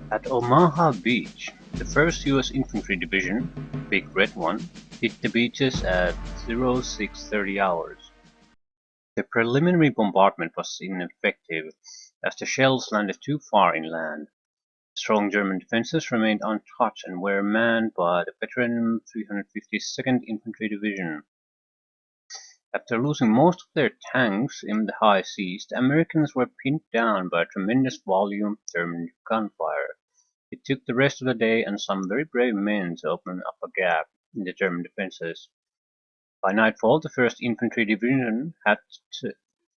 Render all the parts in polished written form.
At Omaha Beach, the 1st U.S. Infantry Division, Big Red One, hit the beaches at 0630 hours. The preliminary bombardment was ineffective as the shells landed too far inland. Strong German defenses remained untouched and were manned by the veteran 352nd Infantry Division. After losing most of their tanks in the high seas, the Americans were pinned down by a tremendous volume of German gunfire. It took the rest of the day and some very brave men to open up a gap in the German defenses. By nightfall, the 1st Infantry Division had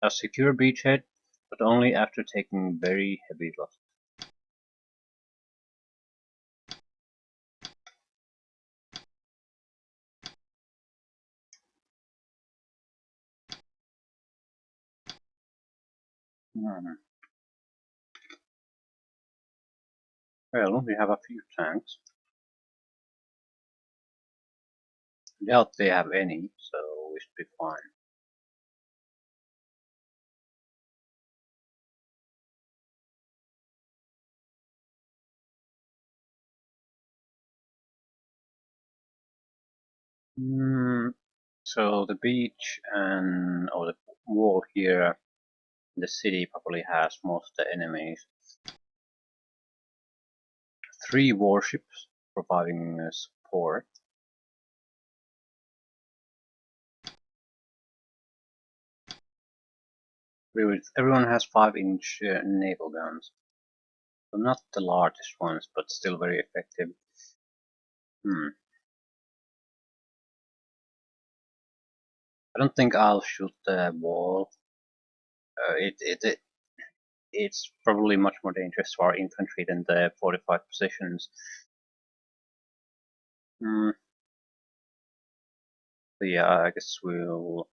a secure beachhead, but only after taking very heavy losses. Well, we have a few tanks. I doubt they have any, so we should be fine. So the beach or the wall here, the city probably has most of the enemies. 3 warships providing support. Everyone has 5-inch naval guns. So not the largest ones, but still very effective. I don't think I'll shoot the wall. It's probably much more dangerous to our infantry than the fortified positions. So yeah, I guess we'll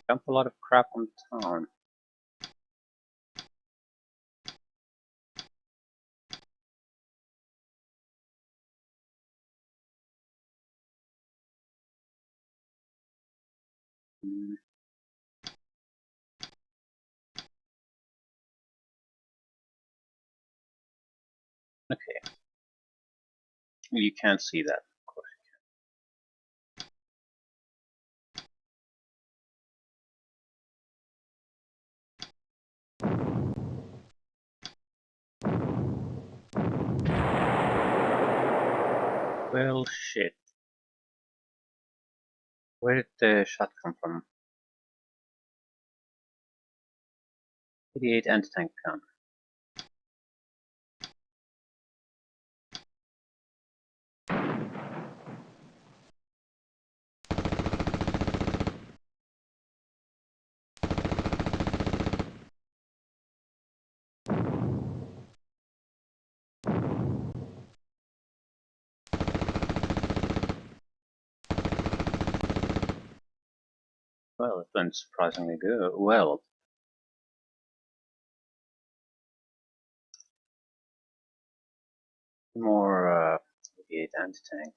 dump a lot of crap on town. Okay. You can't see that, of course. Well, shit. Where did the shot come from? 88 anti-tank gun. Well, it went surprisingly good. Well, more 88 anti-tank.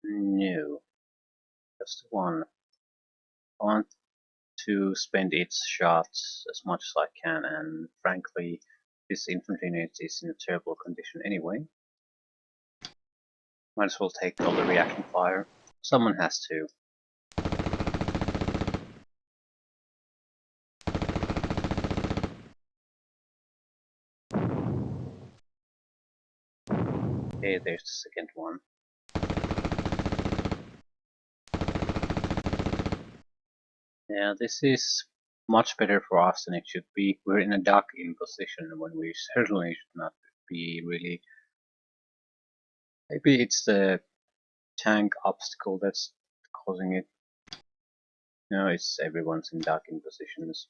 No, just one. I want to spend its shots as much as I can, and frankly, this infantry unit is in a terrible condition anyway. Might as well take all the reaction fire. Someone has to. Okay, there's the second one. Yeah, this is much better for us than it should be. We're in a duck-in position when we certainly should not be really. Maybe it's the tank obstacle that's causing it. No, it's everyone's in duck-in positions.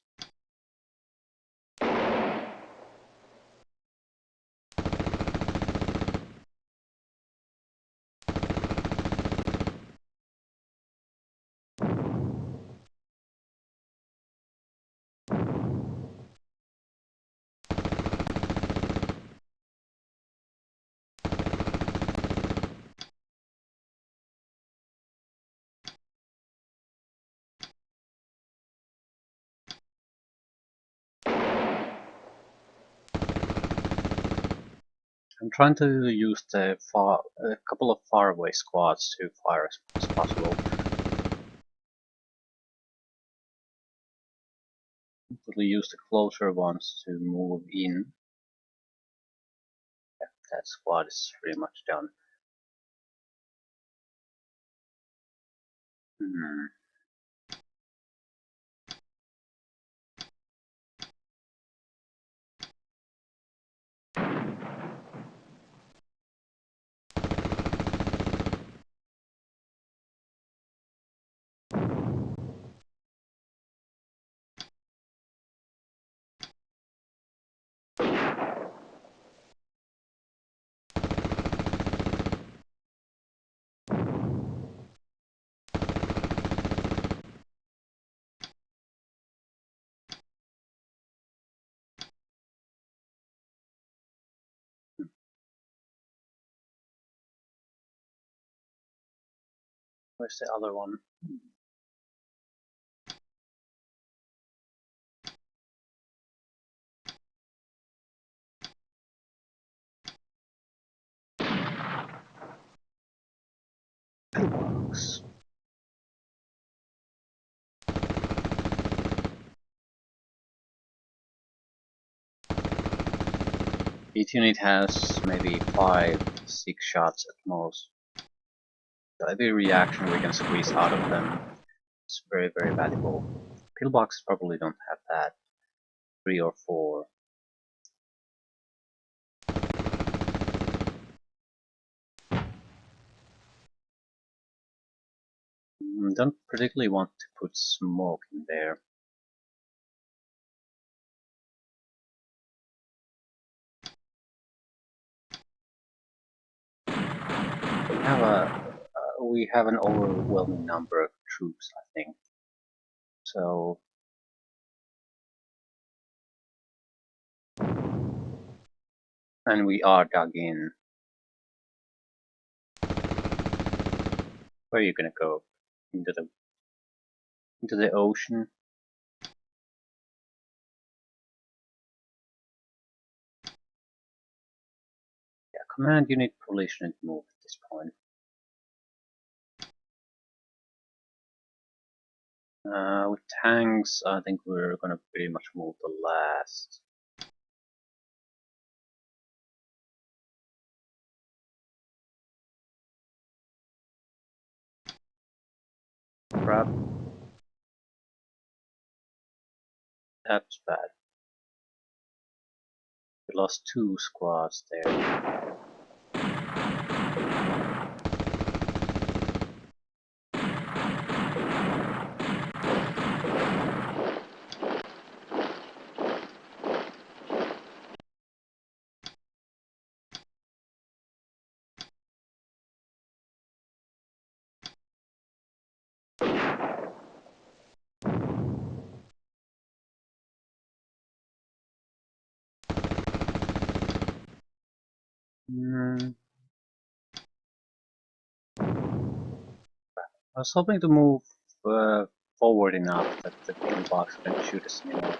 I'm trying to use a couple of faraway squads to fire as much as possible. We'll use the closer ones to move in. Yeah, that squad is pretty much done. Hmm. Where's the other one? Pillbox. Each unit has maybe 5-6 shots at most. So every reaction we can squeeze out of them is very, very valuable. Pillbox probably don't have that. 3 or 4. Don't particularly want to put smoke in there. We have an overwhelming number of troops, I think. So and we are dug in. Where are you gonna go? Into the ocean? Yeah, command unit probably shouldn't move at this point. With tanks, I think we're gonna pretty much move the last. Crap. That's bad. We lost 2 squads there. Hmm. I was hoping to move forward enough that the pillbox can shoot us anymore.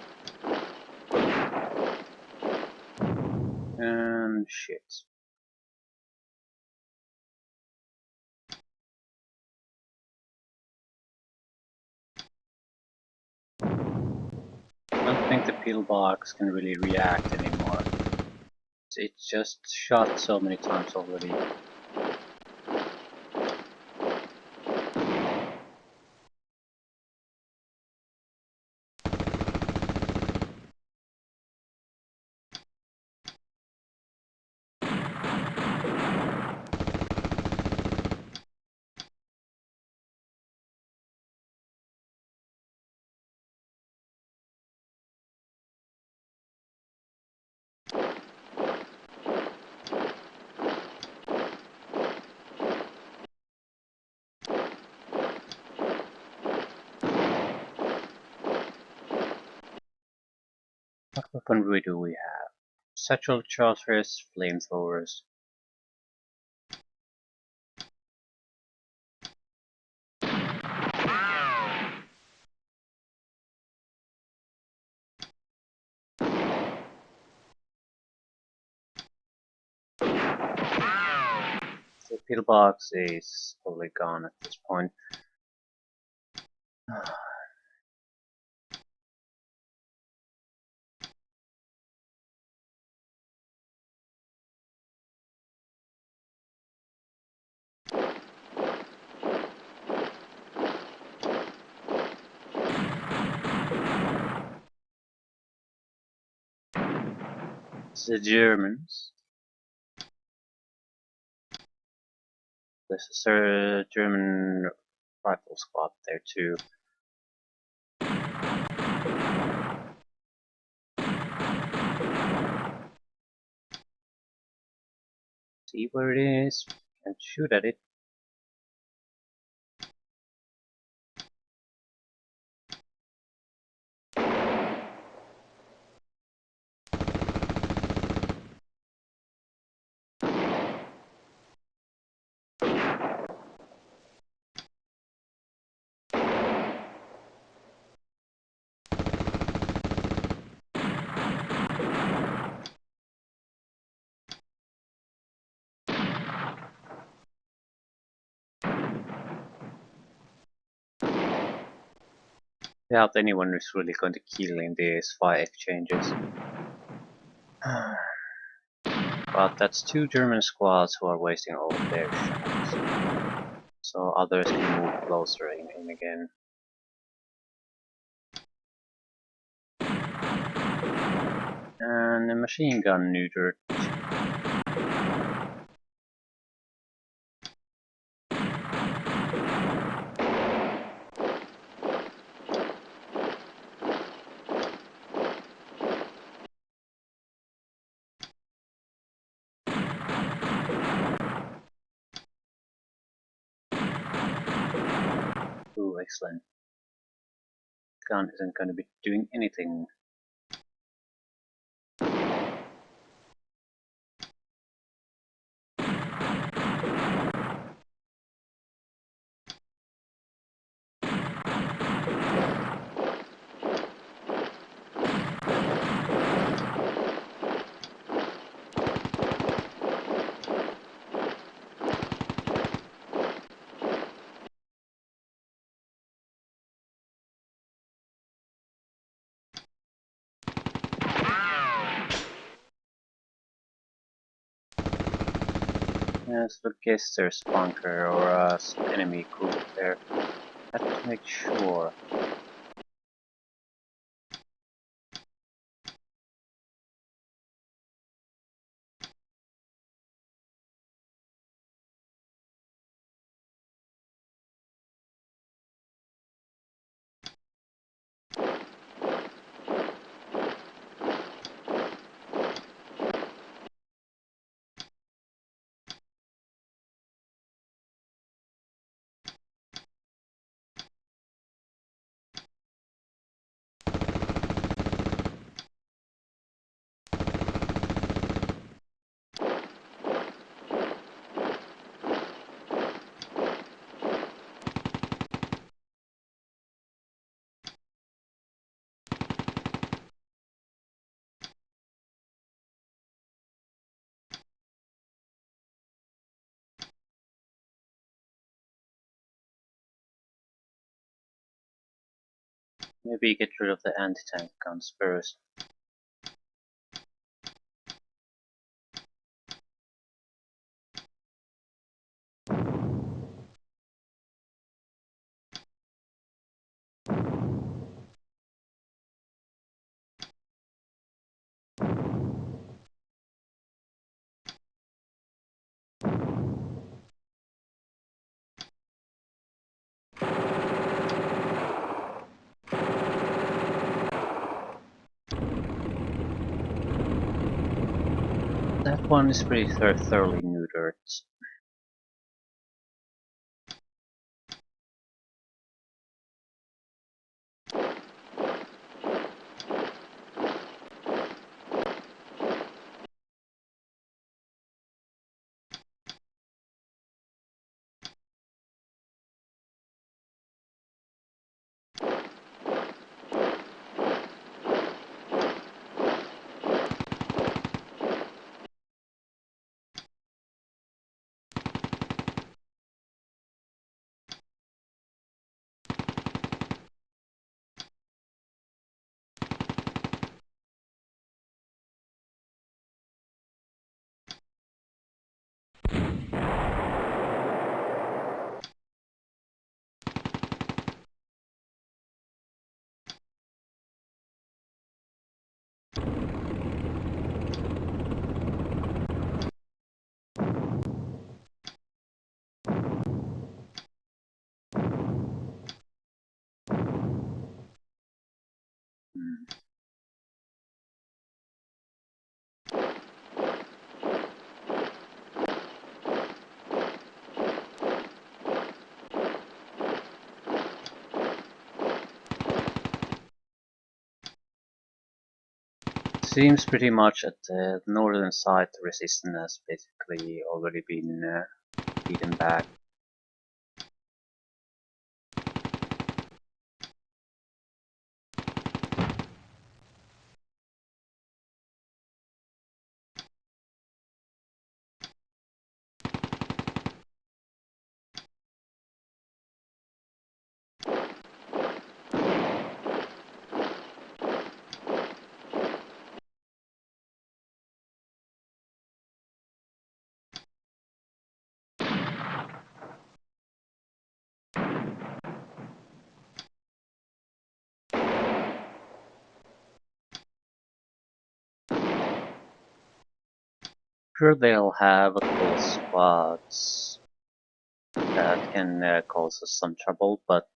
And shit. I don't think the pillbox can really react anymore. It's just shot so many times already. What weaponry do we have? Satchel chargers, flamethrowers. The pillbox is probably gone at this point. The Germans. There's a German rifle squad there too. See where it is and shoot at it. Doubt anyone is really going to kill in these fire exchanges. But that's two German squads who are wasting all of their shots. So others can move closer in again. And the machine gun neutered. Ooh, excellent. Gun isn't going to be doing anything. Yes, look, guess there's a bunker or a enemy group there. Have to make sure. Maybe get rid of the anti-tank guns first. That one is pretty thoroughly neutered. Seems pretty much at the northern side the resistance has basically already been beaten back. Sure, they'll have a couple of squads that can cause us some trouble, but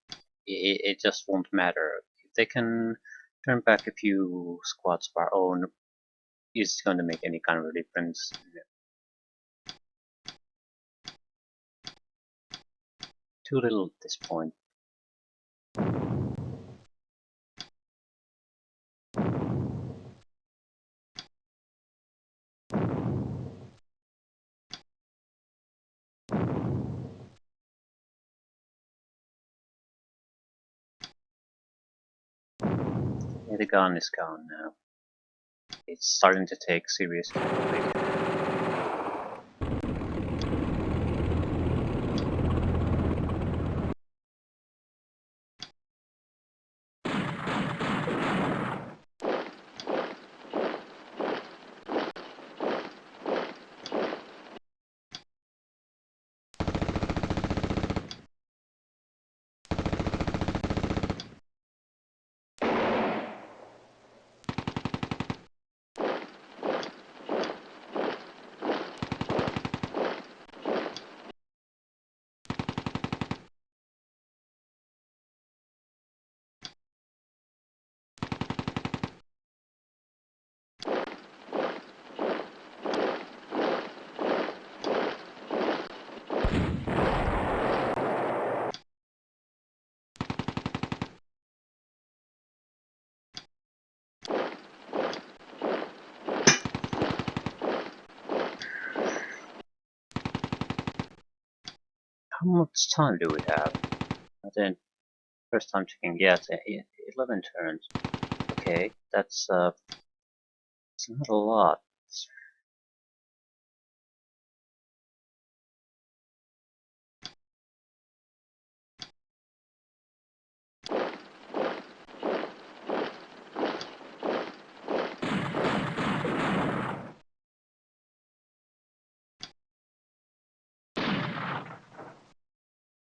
it just won't matter. If they can turn back a few squads of our own, is going to make any kind of a difference. Too little at this point. Yeah, the gun is gone now. It's starting to take serious effect. How much time do we have? I think first time checking, yeah, it's 11 turns. Okay, that's it's not a lot.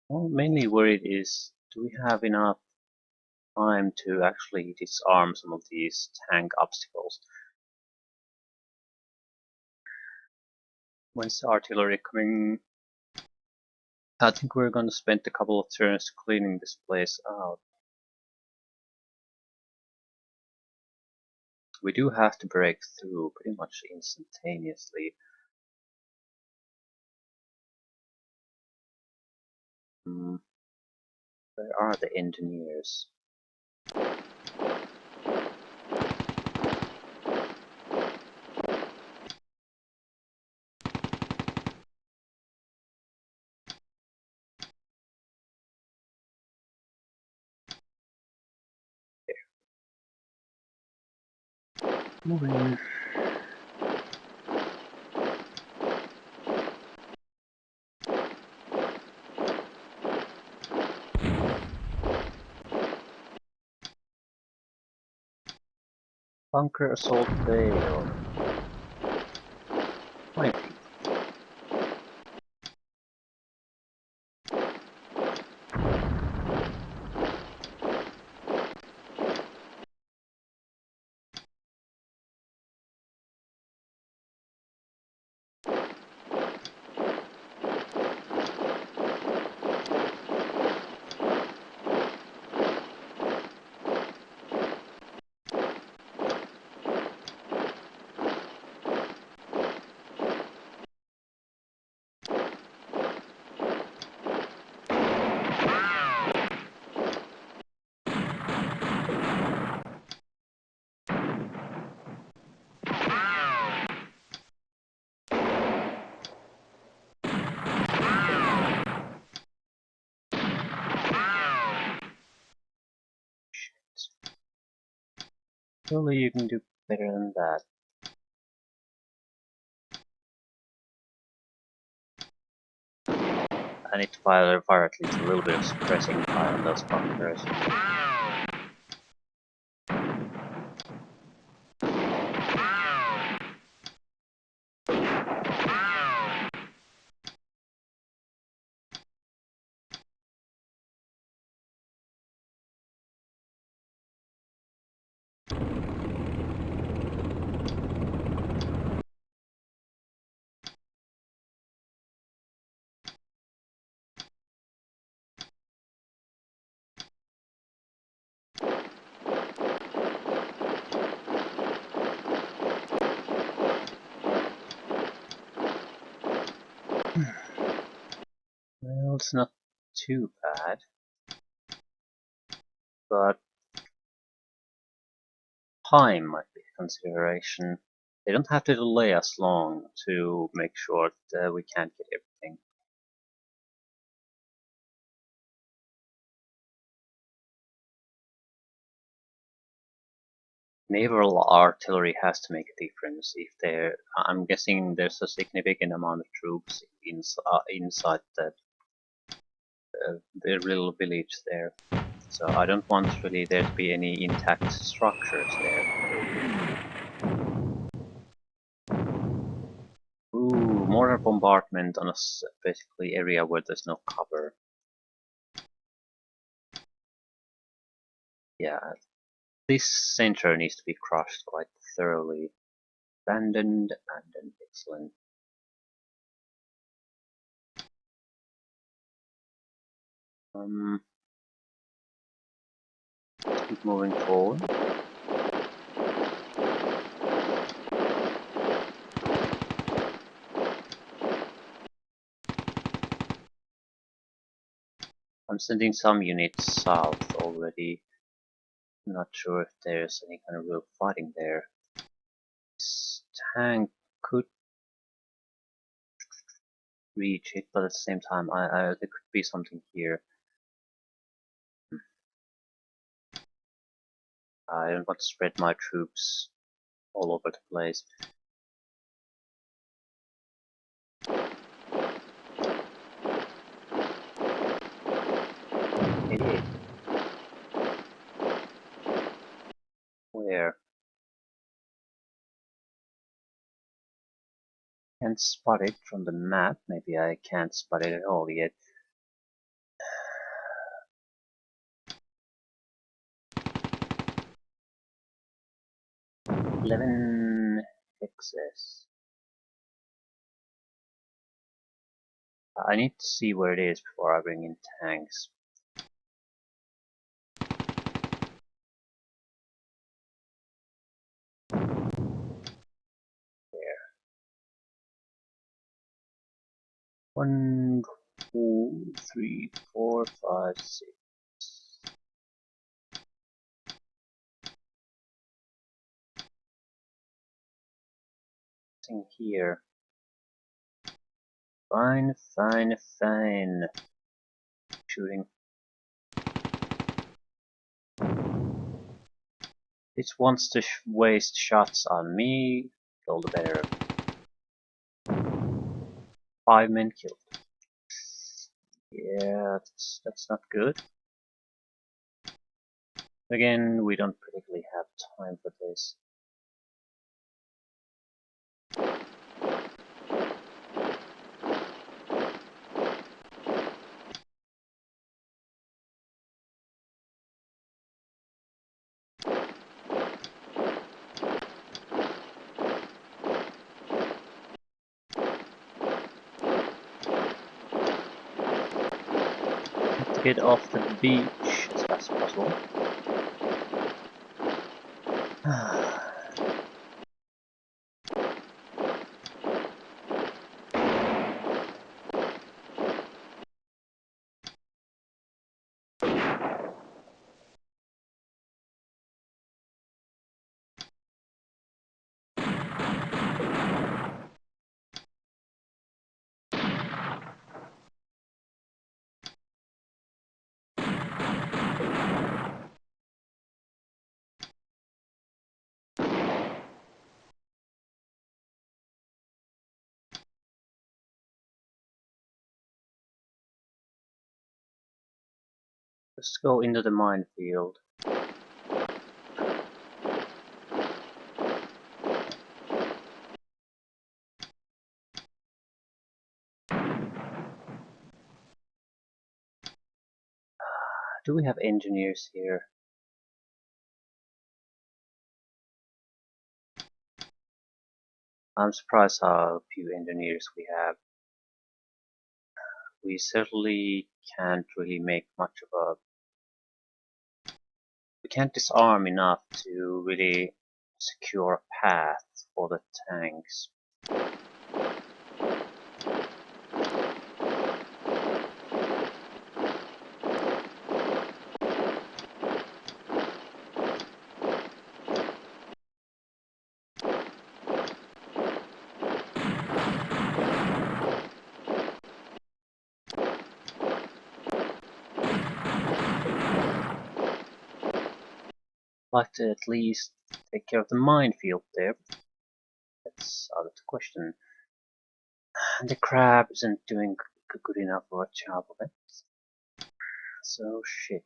Well, mainly worried is, do we have enough time to actually disarm some of these tank obstacles? When's the artillery coming? I think we're gonna spend a couple of turns cleaning this place out. We do have to break through pretty much instantaneously. Hmm, where are the engineers? Moving. Bunker assault failed. Fine. Surely you can do better than that. I need to fire at least a little bit of suppressing fire on those bunkers. Well, it's not too bad, but time might be a consideration. They don't have to delay us long to make sure that we can't get everything. Naval artillery has to make a difference if they're. I'm guessing there's a significant amount of troops inside the little village there. So I don't want really there to be any intact structures there. Ooh, mortar bombardment on a basically area where there's no cover. Yeah, this center needs to be crushed quite thoroughly. Abandoned, excellent. Keep moving forward. I'm sending some units south already. Not sure if there's any kind of real fighting there. This tank could reach it, but at the same time, there could be something here. I don't want to spread my troops all over the place. Idiot. Where? Can't spot it from the map. Maybe I can't spot it at all yet. 11 XS. I need to see where it is before I bring in tanks. There. 1, 2, 3, 4, 5, 6. Nothing here. Fine, fine, fine. Shooting. It wants to waste shots on me. All the better. 5 men killed. Yeah, that's not good. Again, we don't particularly have time for this. Get off the beach as fast as possible. Let's go into the minefield. Do we have engineers here? I'm surprised how few engineers we have. We certainly can't really make much of a... We can't disarm enough to really secure a path for the tanks. Like to at least take care of the minefield there. That's out of the question. And the crab isn't doing good enough of a job of it. So shit.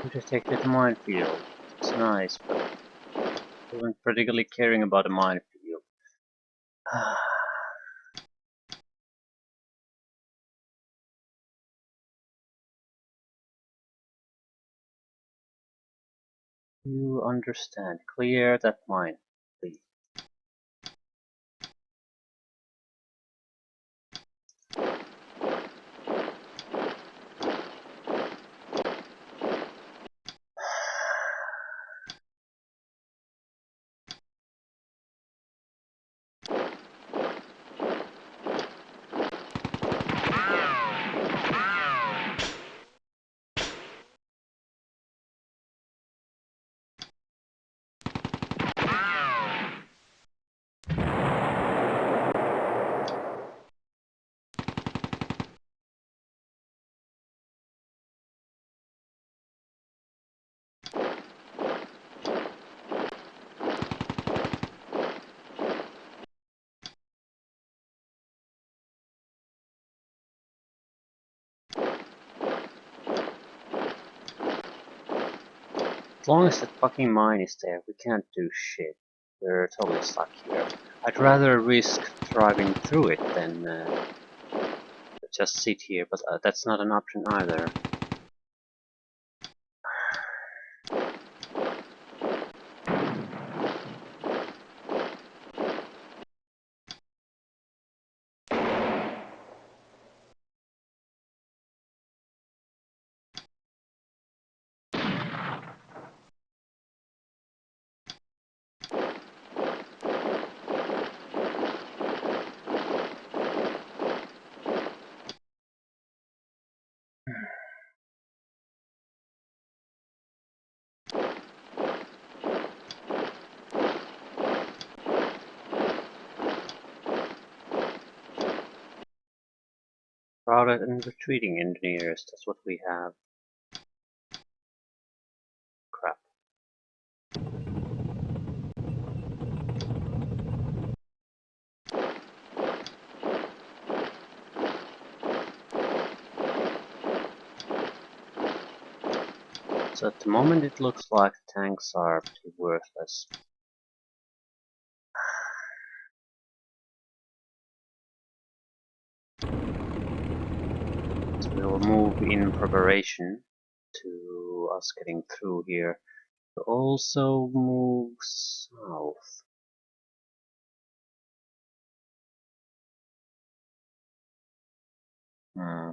We protected the minefield. It's nice, but I wasn't particularly caring about the minefield. You understand. Clear that mine, please. As long as the fucking mine is there, we can't do shit. We're totally stuck here. I'd rather risk driving through it than just sit here, but that's not an option either. Routed and retreating engineers, that's what we have. Crap. So at the moment it looks like tanks are pretty worthless. So we'll move in preparation to us getting through here. We'll also move south. Hmm.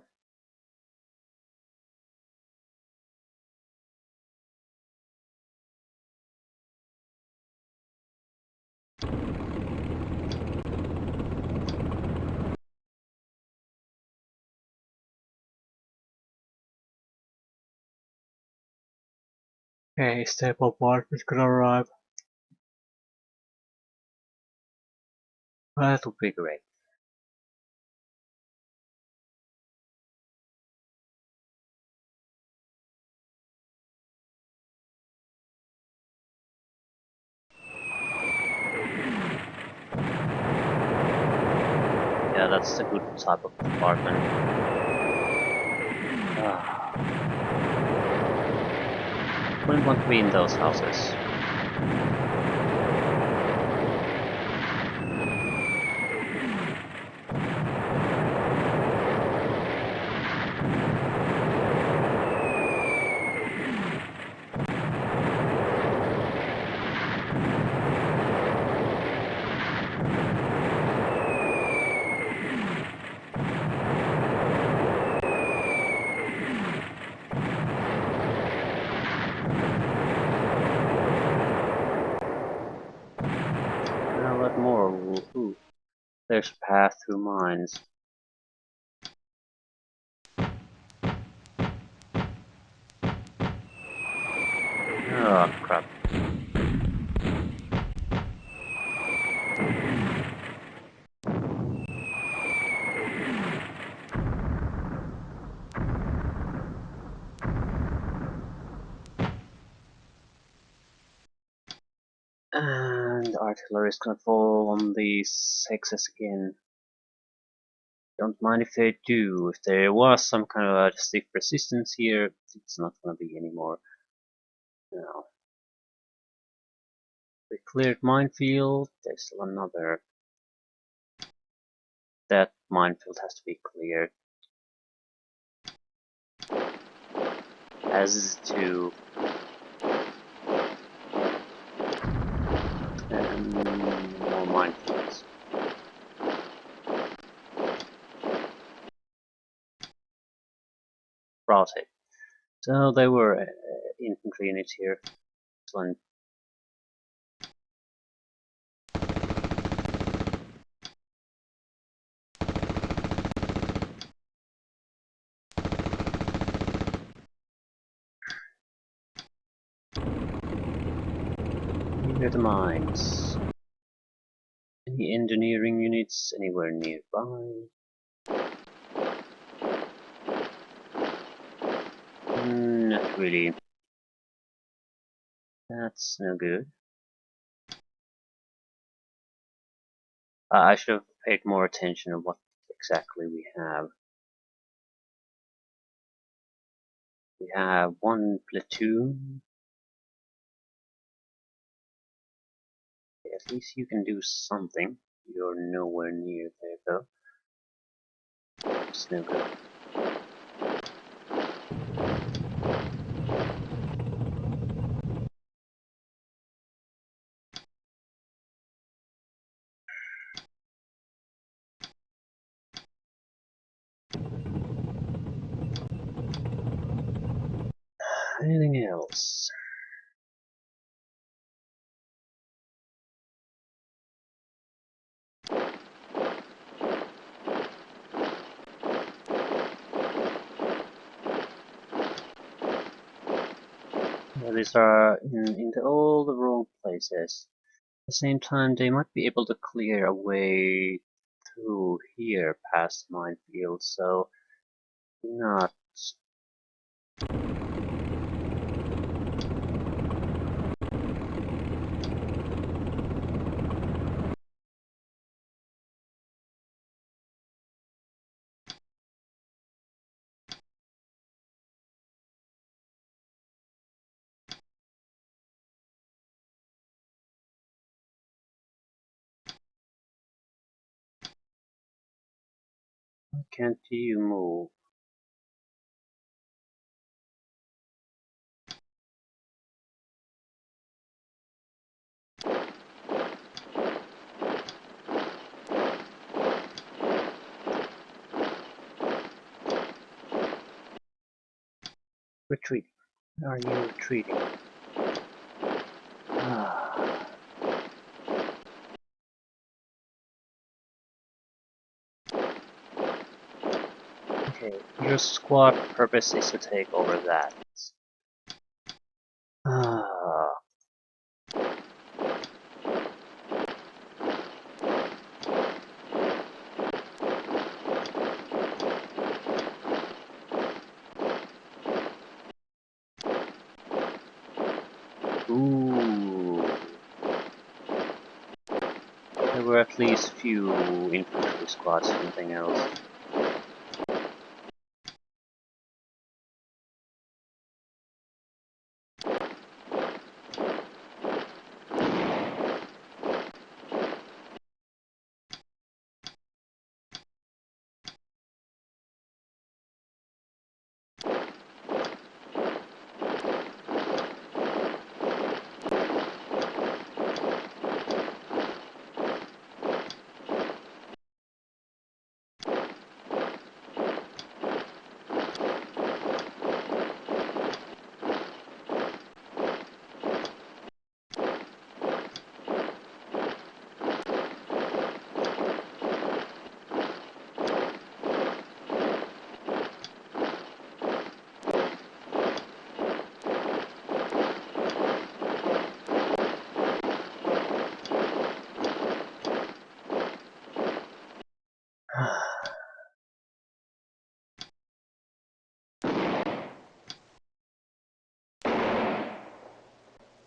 Okay, staple part is gonna arrive. That would be great. Yeah, that's the good type of apartment. Wouldn't want to be in those houses. A lot more. Ooh, there's a path through mines. Oh crap. And artillery is gonna fall on these hexes again. Don't mind if they do. If there was some kind of a stiff resistance here, it's not gonna be anymore. No. We cleared minefield. There's still another. That minefield has to be cleared. As to more minefields. Routed. So there were infantry units here. Excellent. Near the mines. Any engineering units anywhere nearby? Not really. That's no good. I should have paid more attention to what exactly we have. We have one platoon. At least you can do something. You're nowhere near there though. It's no good. Anything else? Yeah, these are into all the wrong places. At the same time, they might be able to clear a way through here past the minefield, so not. Why can't you move? Retreat. Are you retreating? Ah. Okay, your squad purpose is to take over that. Ah. Ooh. There were at least few infantry squads, something else.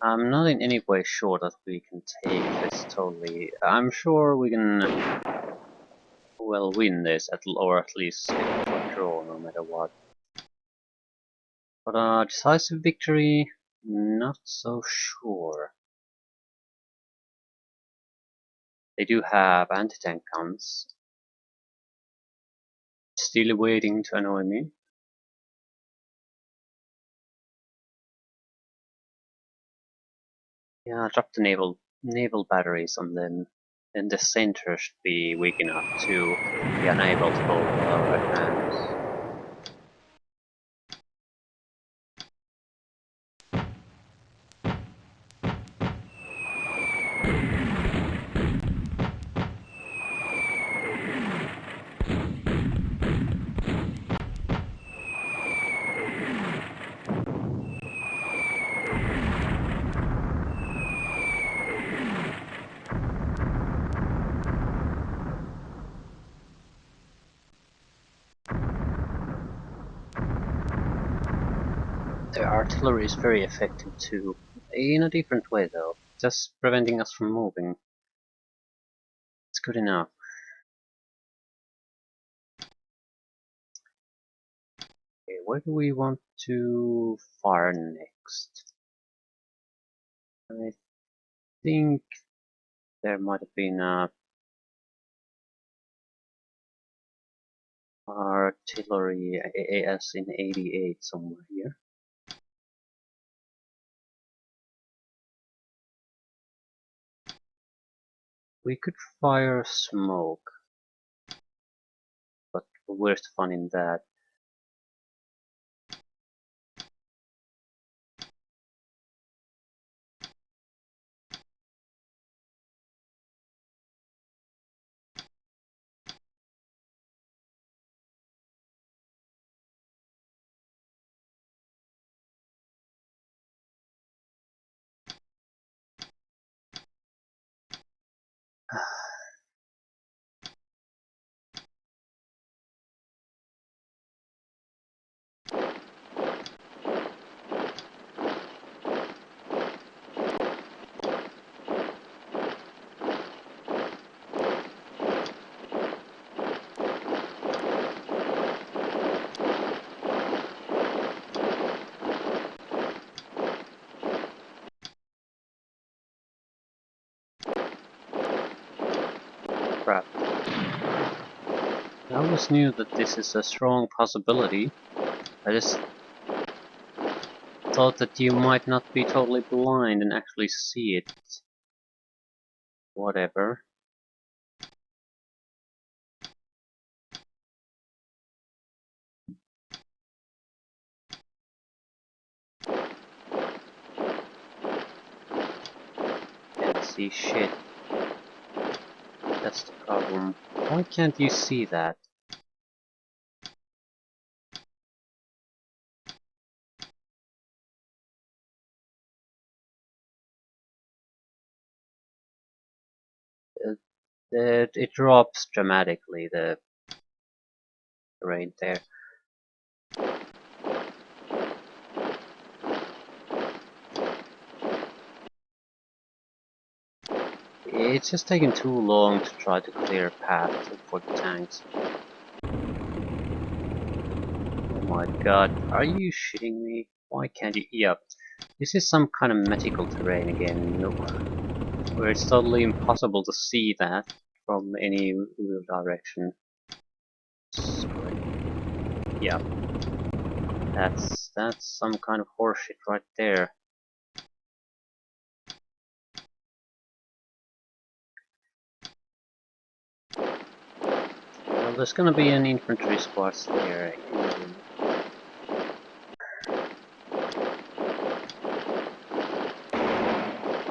I'm not in any way sure that we can take this totally. I'm sure we can, well, win this, or at least get it to a draw no matter what. But a decisive victory, not so sure. They do have anti-tank guns, still waiting to annoy me. Yeah, drop the naval batteries on them. Then the center should be weak enough to be unable to hold our advance. The artillery is very effective too, in a different way though, just preventing us from moving. It's good enough. Okay, where do we want to fire next? I think there might have been a artillery AAS in 88 somewhere here. We could fire smoke, but where's the fun in that? Crap. I always knew that this is a strong possibility. I just thought that you might not be totally blind and actually see it. Whatever. Can't see shit. That's the problem. Why can't you see that? It drops dramatically, the rate there. It's just taking too long to try to clear a path for the tanks. Oh my god, are you shitting me? Why can't you? Yep. This is some kind of mythical terrain again, where it's totally impossible to see that from any real direction. Yep. That's some kind of horseshit right there. Well, there's gonna be an infantry squad there.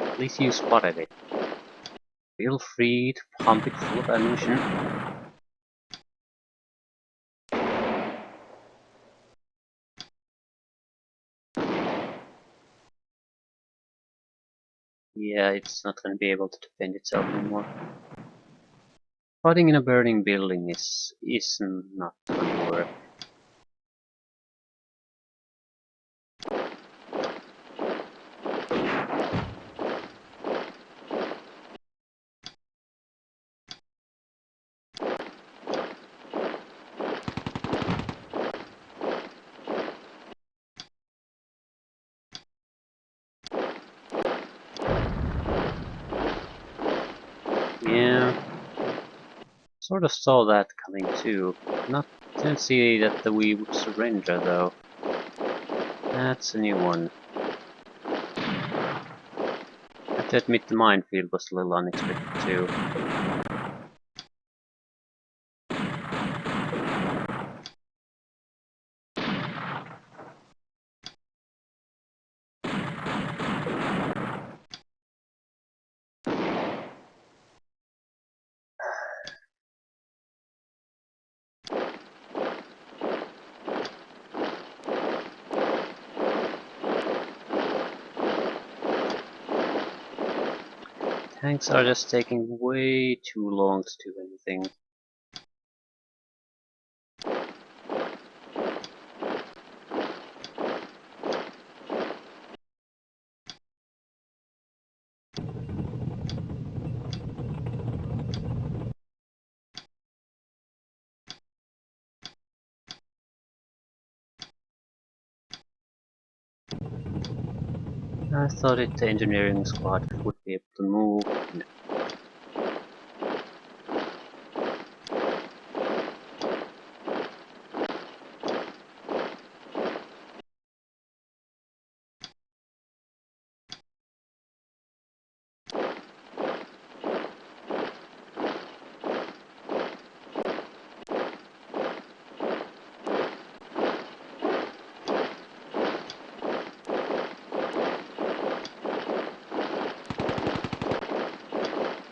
At least you spotted it. Feel free to pump it full of ammunition. Yeah, it's not gonna be able to defend itself anymore. Fighting in a burning building is not gonna work. Yeah, sort of saw that coming too. Not didn't see that we would surrender though. That's a new one. I have to admit the minefield was a little unexpected too. Tanks are just taking way too long to do anything. I thought the engineering squad would be able to move. No.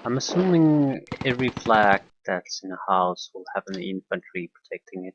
I'm assuming every flag that's in a house will have an infantry protecting it.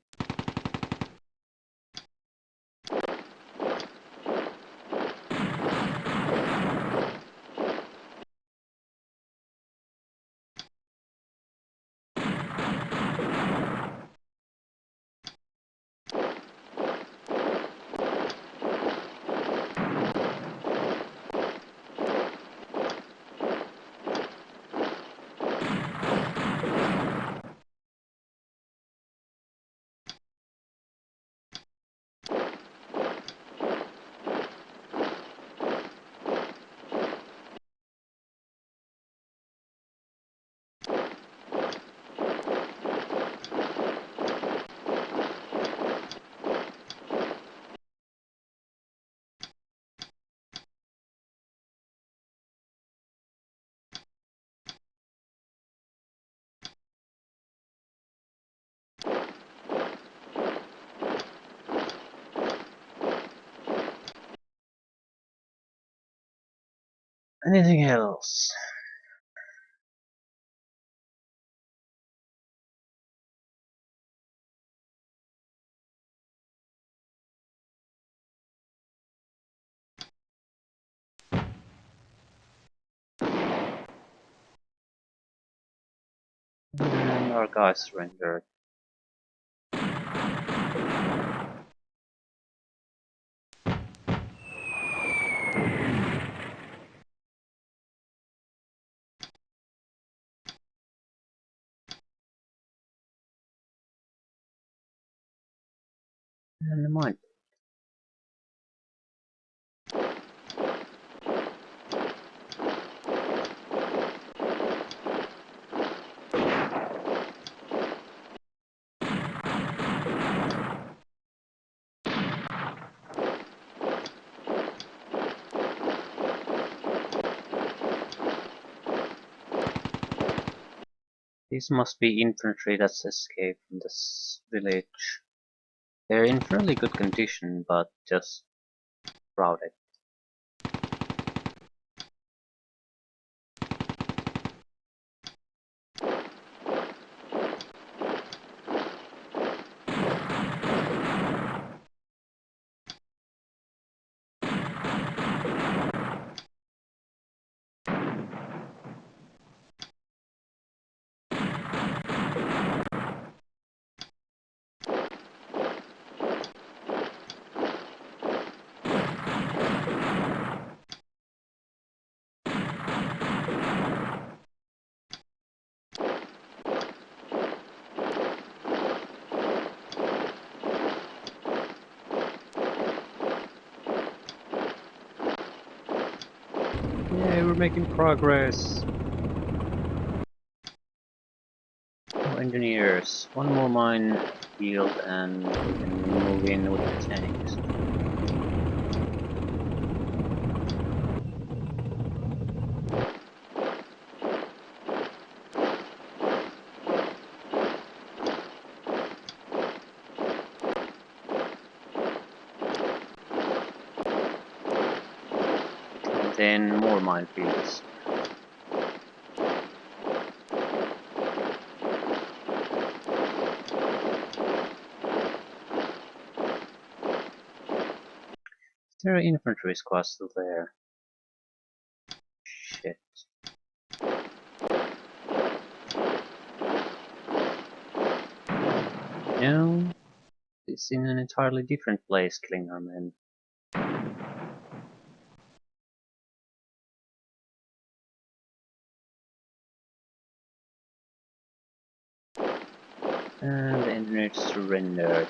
Anything else? And our guys surrendered. And the mine. These must be infantry that's escaped from this village. They're in fairly good condition, but just routed. Yeah, we're making progress. More engineers. One more mine field and we can move in with the tanks. And then more minefields. There are infantry squads still there. Shit. No, it's in an entirely different place killing our men. And the engineers surrendered.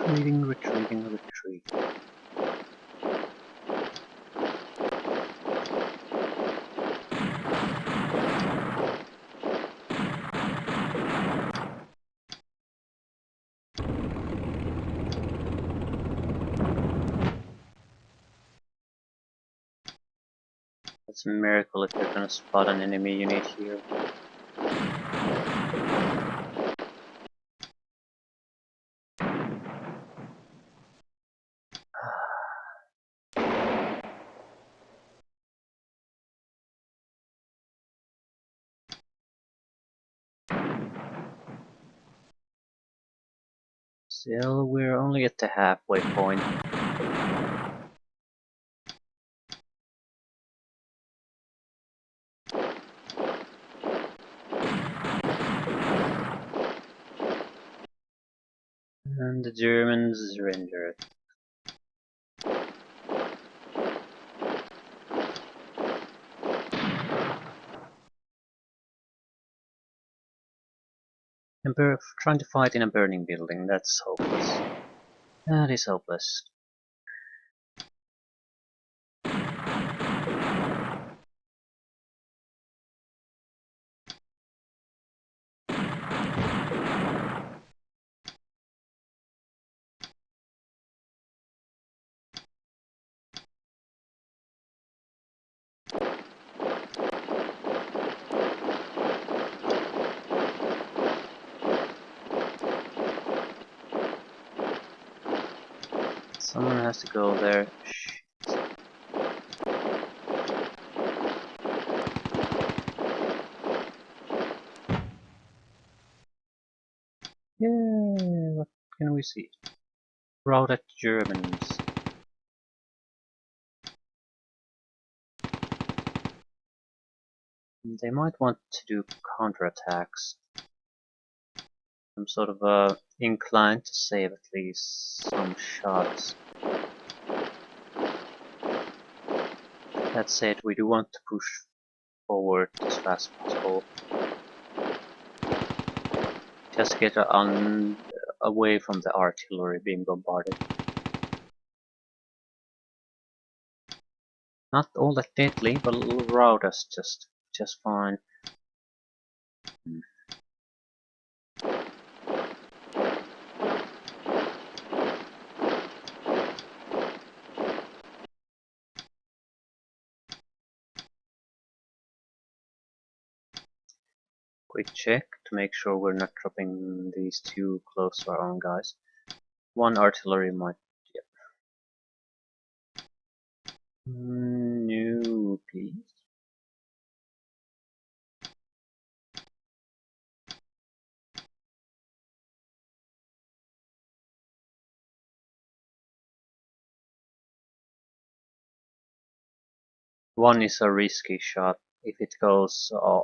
Retreating, retreating, retreating. It's a miracle if you're gonna spot an enemy unit here. Still, we're only at the halfway point. And the Germans surrendered. Trying to fight in a burning building, that's hopeless. That is hopeless. Someone has to go there. Shh. Yay! What can we see? Routed Germans. They might want to do counterattacks. I'm sort of inclined to save at least some shots. That said, we do want to push forward as fast as possible. Just get away from the artillery being bombarded. Not all that deadly, but it'll rout us just fine. Quick check to make sure we're not dropping these too close to our own guys. One artillery might. Yep. No, please. One is a risky shot. If it goes a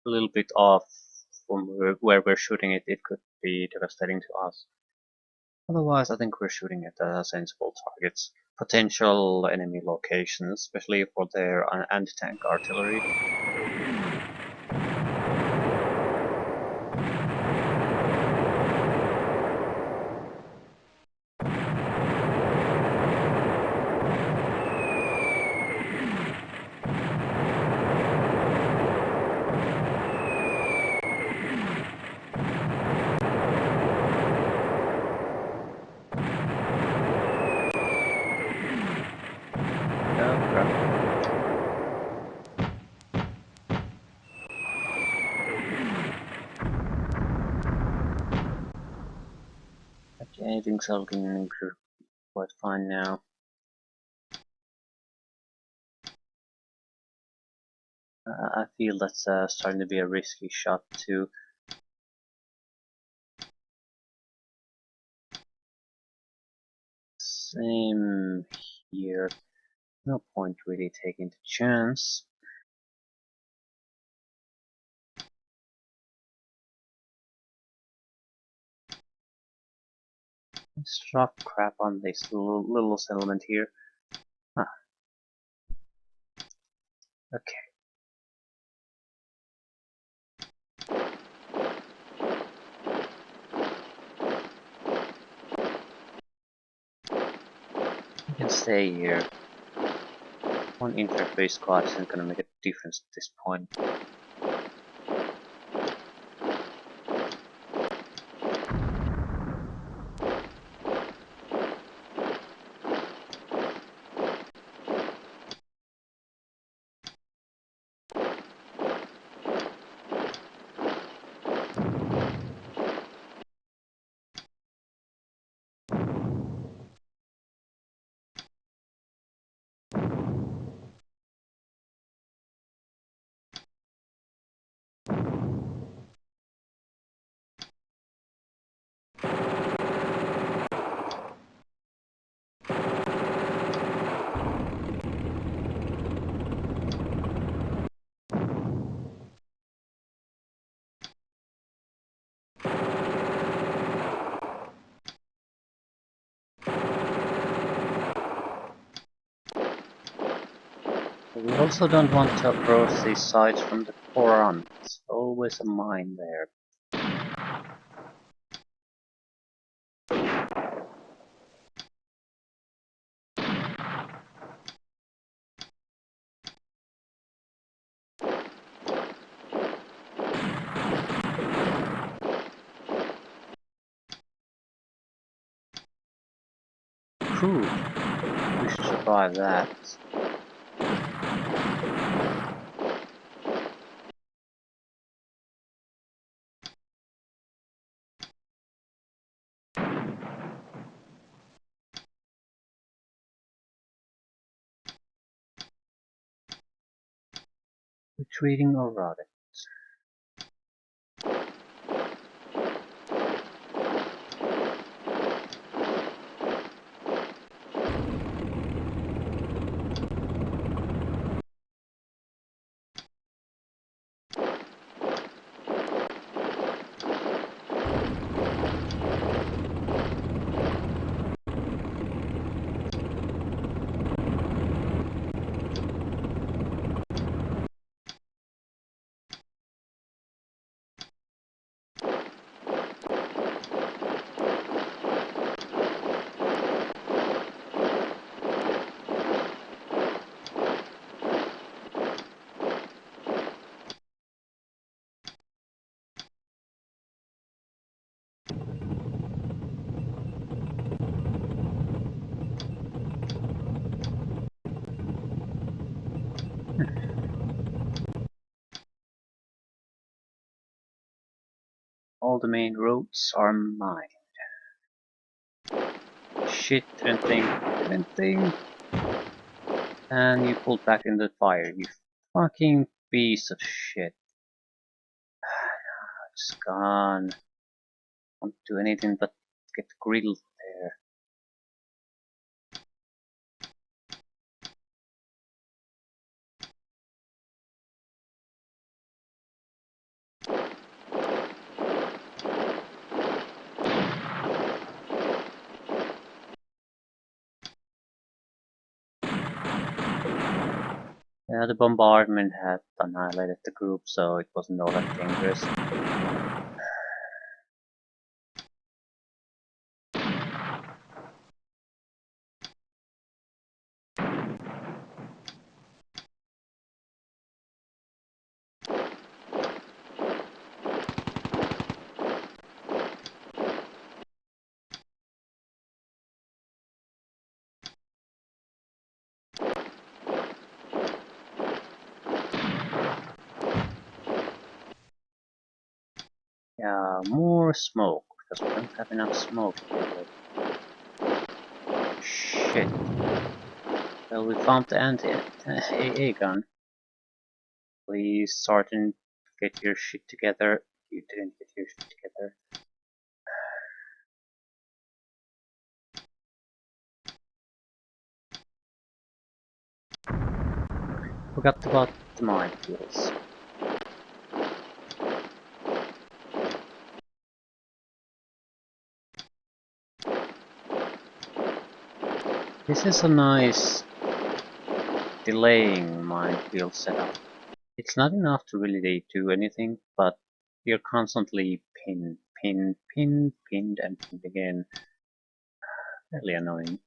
little bit off from where we're shooting it, it could be devastating to us. Otherwise, I think we're shooting at sensible targets. Potential enemy locations, especially for their anti-tank artillery. Okay, things are looking quite fine now. I feel that's starting to be a risky shot too. Same here. No point really taking the chance. Let's drop crap on this little settlement here. Ah. Okay. You can stay here. One infantry squad isn't gonna make a difference at this point. We also don't want to approach these sites from the front. Always a mine there. Whew. We should survive that. Retreating or routed? All the main roads are mine. Shit, anything. And you pulled back in the fire, you fucking piece of shit. It's gone. Won't do anything but get grilled there. Yeah, the bombardment had annihilated the group, so it wasn't all that dangerous. Yeah, more smoke, because we don't have enough smoke here. Shit. Well, we found the AA gun. Please, Sergeant, get your shit together. You didn't get your shit together. Forgot about the minefields. This is a nice delaying minefield setup. It's not enough to really do anything, but you're constantly pinned, and pinned again. Really annoying.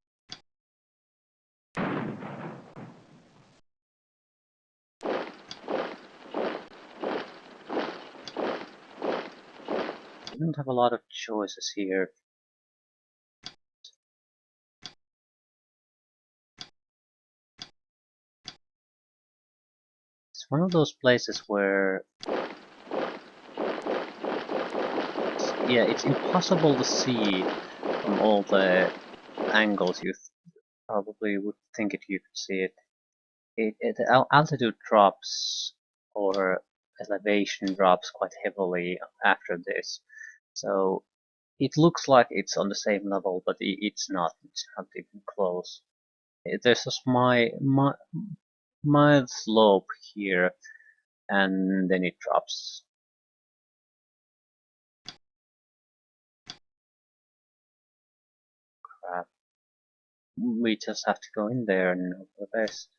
You don't have a lot of choices here. It's one of those places where, it's impossible to see from all the angles you probably would think you could see it. The altitude drops or elevation drops quite heavily after this, so it looks like it's on the same level, but it's not. It's not even close. There's a mild slope here, and then it drops. Crap. We just have to go in there and hope for the best.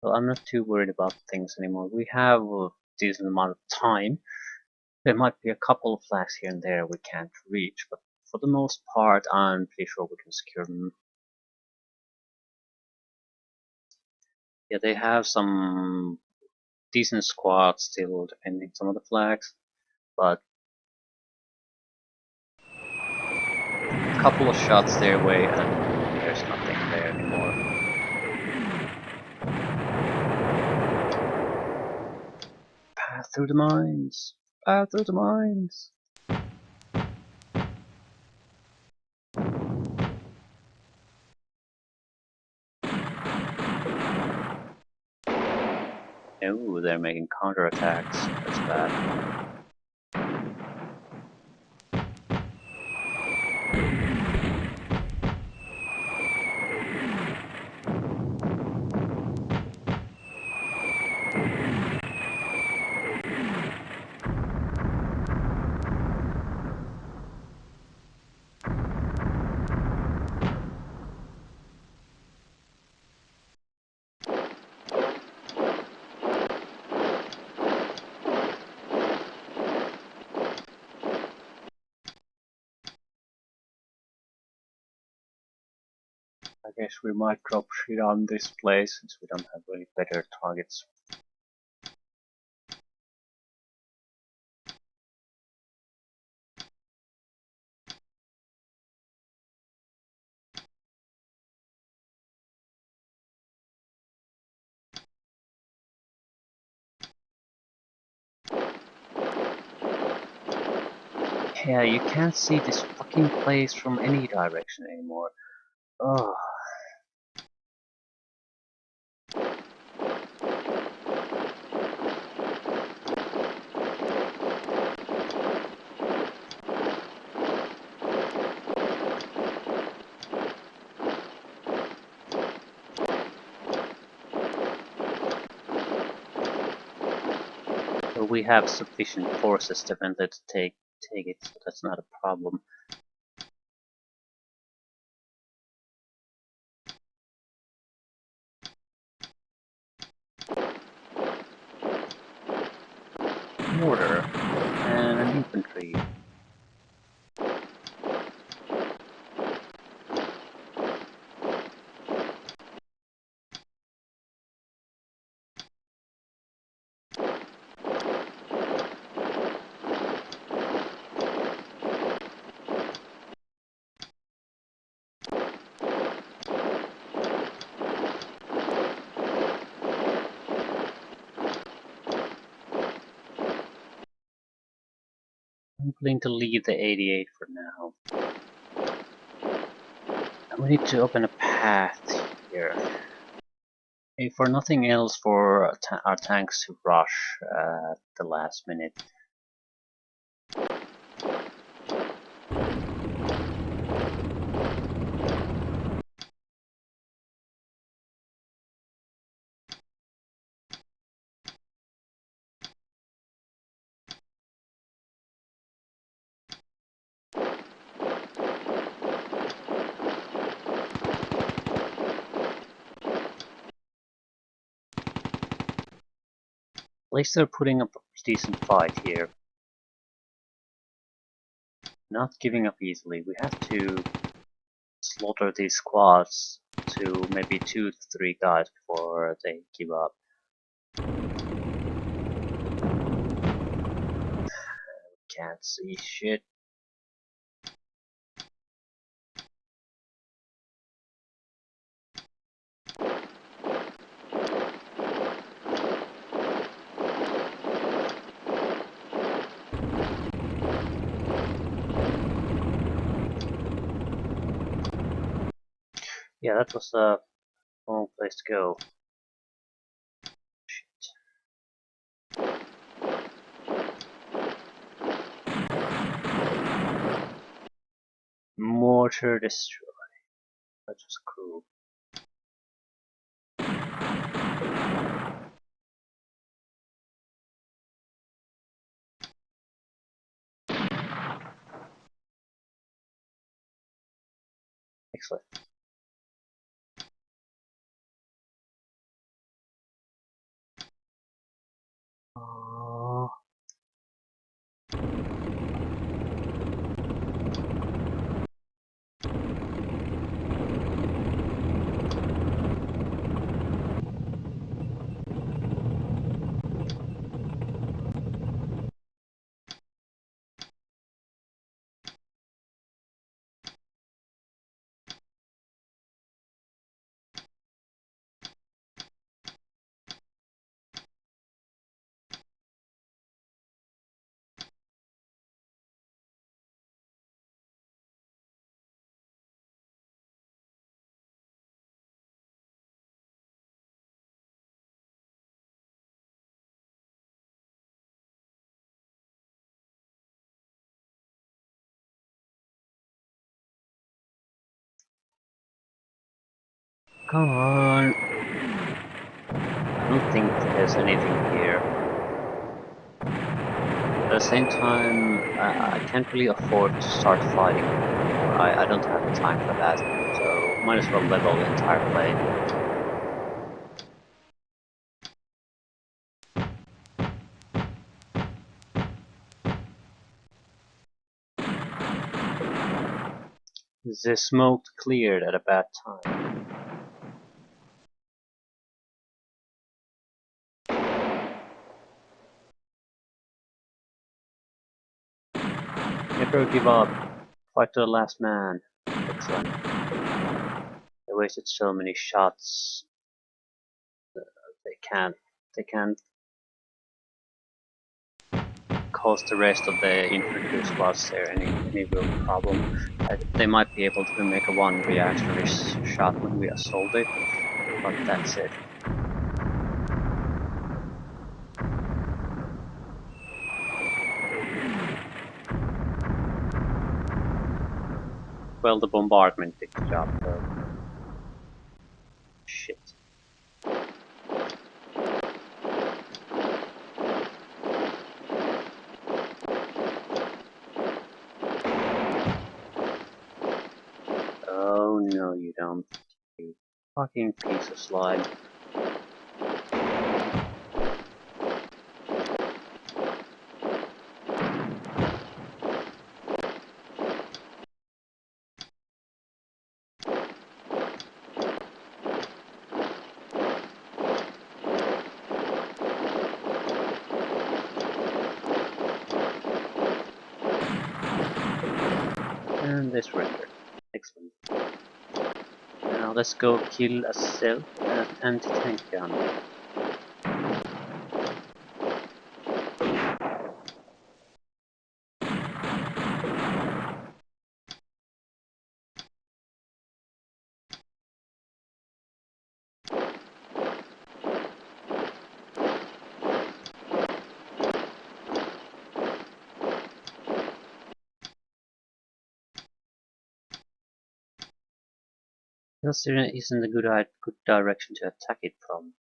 Well, I'm not too worried about things anymore. We have decent amount of time. There might be a couple of flags here and there we can't reach, but for the most part, I'm pretty sure we can secure them. Yeah, they have some decent squads still defending some of the flags, but a couple of shots their way and there's nothing there anymore. Path through the mines! Path through the mines! Oh, they're making counterattacks. That's bad. I guess we might drop shit on this place since we don't have any better targets. Yeah, you can't see this fucking place from any direction anymore. Ugh. So we have sufficient forces defended to take it, so that's not a problem. Mortar and an infantry. I'm going to leave the 88 for now. And we need to open a path here. If for nothing else, for our tanks to rush at the last minute. At least they're putting up a decent fight here. Not giving up easily. We have to slaughter these squads to maybe 2 to 3 guys before they give up. Can't see shit. Yeah, that was a wrong place to go. Shit. Mortar destroy. That was cool. Excellent. Come on. I don't think there's anything here. At the same time, I can't really afford to start fighting anymore. I don't have the time for that. So might as well level the entire plane. The smoke cleared at a bad time. Never give up. Fight to the last man. Excellent. They wasted so many shots. They can't. They can't cause the rest of the infantry squads there any real problem. They might be able to make a one reactionary shot when we assault it, but that's it. Well, the bombardment did the job though. Shit. Oh no, you don't. You fucking piece of slime. And they surrender. Excellent. Now let's go kill a anti-tank gun. This isn't a good direction to attack it from.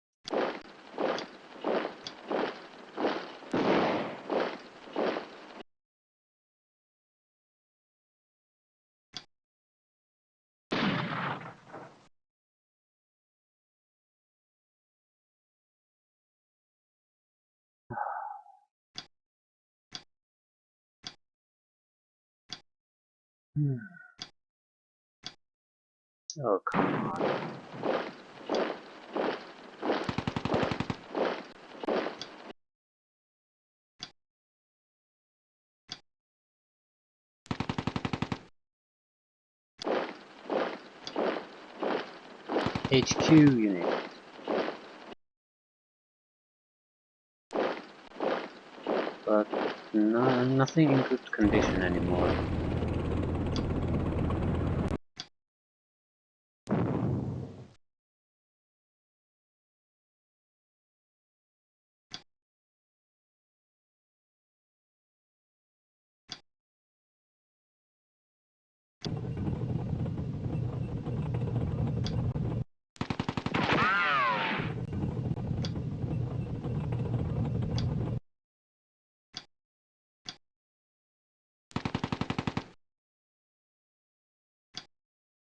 Hmm. Oh, come on. HQ unit. But nothing in good condition anymore.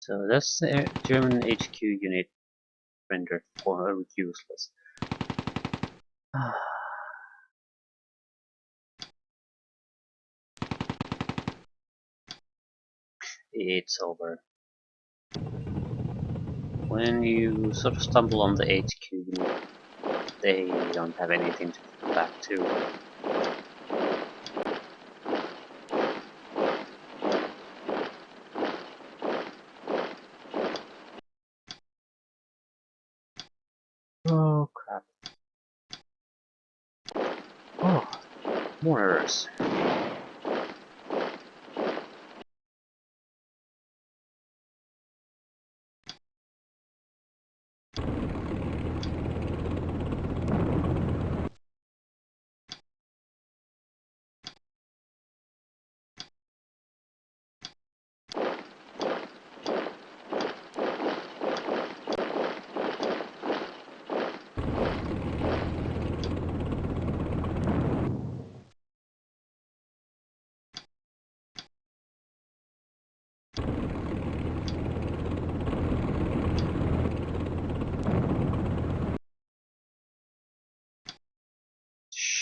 So that's the German HQ unit rendered for useless. It's over. When you sort of stumble on the HQ unit, they don't have anything to fall back to. Oh crap. Oh, mortars.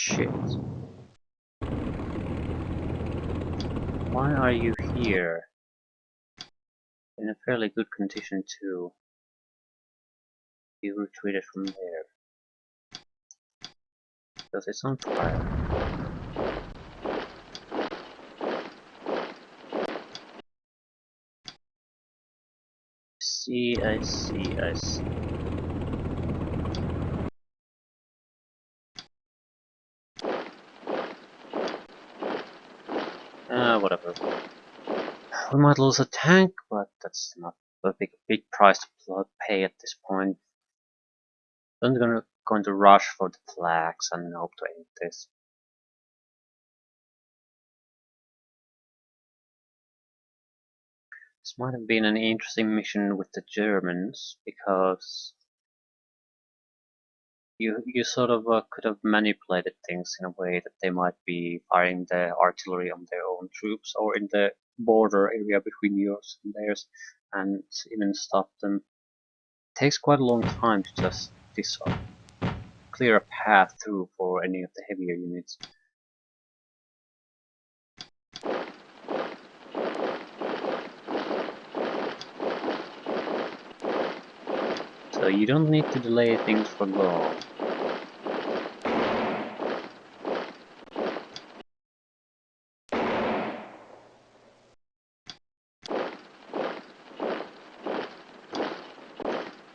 shit. Why are you here? In a fairly good condition too. You retreated from there. Because it's on fire. I see. Whatever. We might lose a tank, but that's not a big price to pay at this point. I'm going to rush for the flags and hope to end this. This might have been an interesting mission with the Germans, because you sort of could have manipulated things in a way that they might be firing the artillery on their own troops or in the border area between yours and theirs, and even stop them. It takes quite a long time to just clear a path through for any of the heavier units. So you don't need to delay things for long.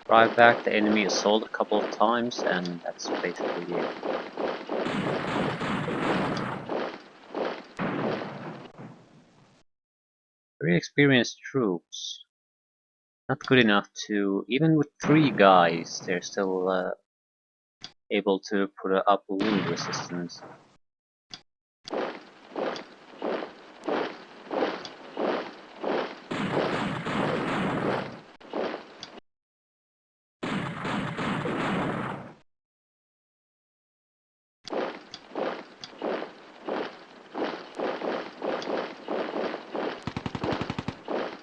Drive back the enemy assault a couple of times, and that's basically it. Very experienced troops. Not good enough to, even with 3 guys, they're still able to put up a little resistance.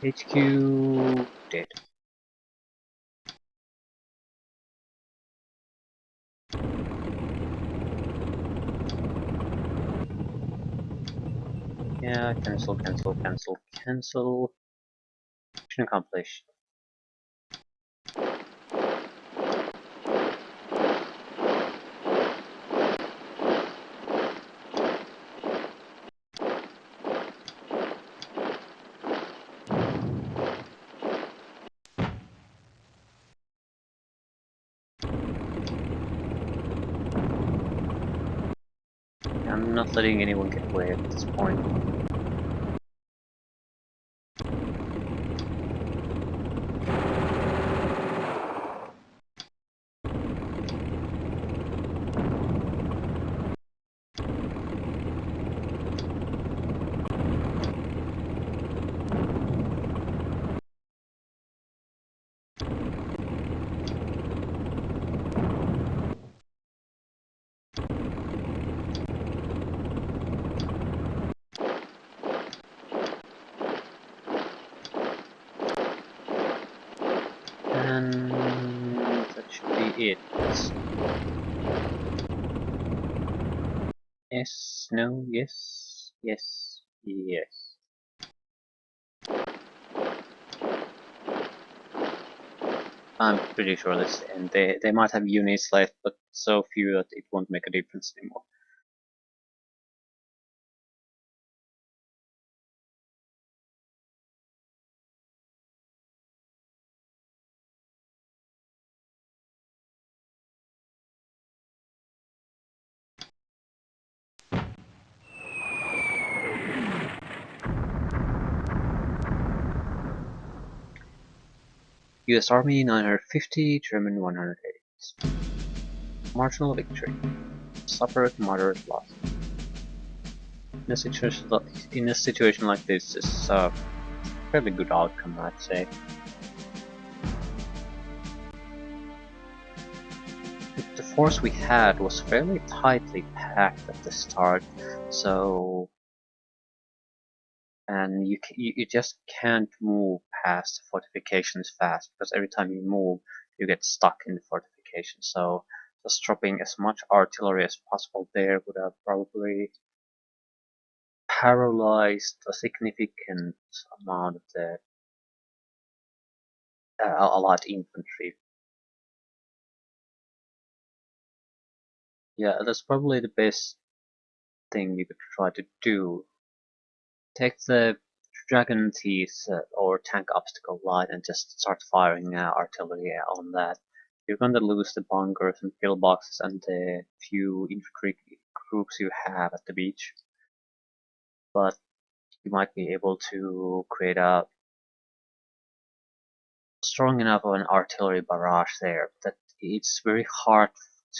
HQ dead. Yeah, cancel. Mission accomplished. I'm not letting anyone get away at this point. And that should be it. Yes, no, yes, yes, yes. I'm pretty sure this, and they might have units left, but so few that it won't make a difference anymore. US Army 950, German 108. Marginal victory. Suffered moderate loss. In a situation like this, is a fairly good outcome, I'd say. The force we had was fairly tightly packed at the start, so and you just can't move past the fortifications fast, because every time you move you get stuck in the fortification. So Just dropping as much artillery as possible there would have probably paralyzed a significant amount of the Allied infantry. Yeah, that's probably the best thing you could try to do. Take the dragon teeth or tank obstacle line and just start firing artillery on that. You're going to lose the bunkers and pillboxes and the few infantry groups you have at the beach, but you might be able to create a strong enough of an artillery barrage there that it's very hard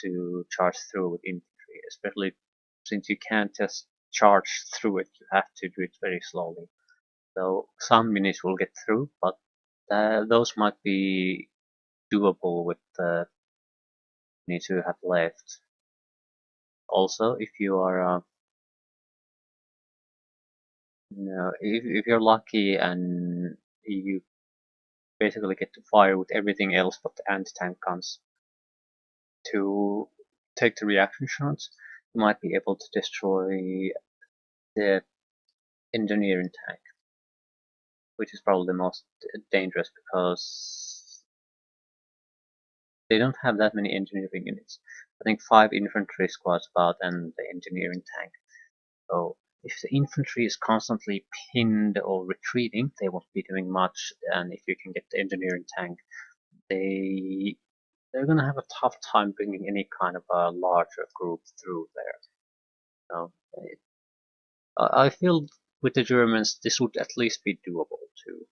to charge through with infantry, especially since you can't just charge through it, you have to do it very slowly. So some units will get through, but those might be doable with the units you have left. Also, if you are, if you're lucky and you basically get to fire with everything else but the anti-tank guns to take the reaction shots, you might be able to destroy the engineering tank, which is probably the most dangerous because they don't have that many engineering units. I think 5 infantry squads about and the engineering tank. So if the infantry is constantly pinned or retreating, they won't be doing much. And if you can get the engineering tank, they're gonna have a tough time bringing any kind of a larger group through there. So I feel with the Germans this would at least be doable too.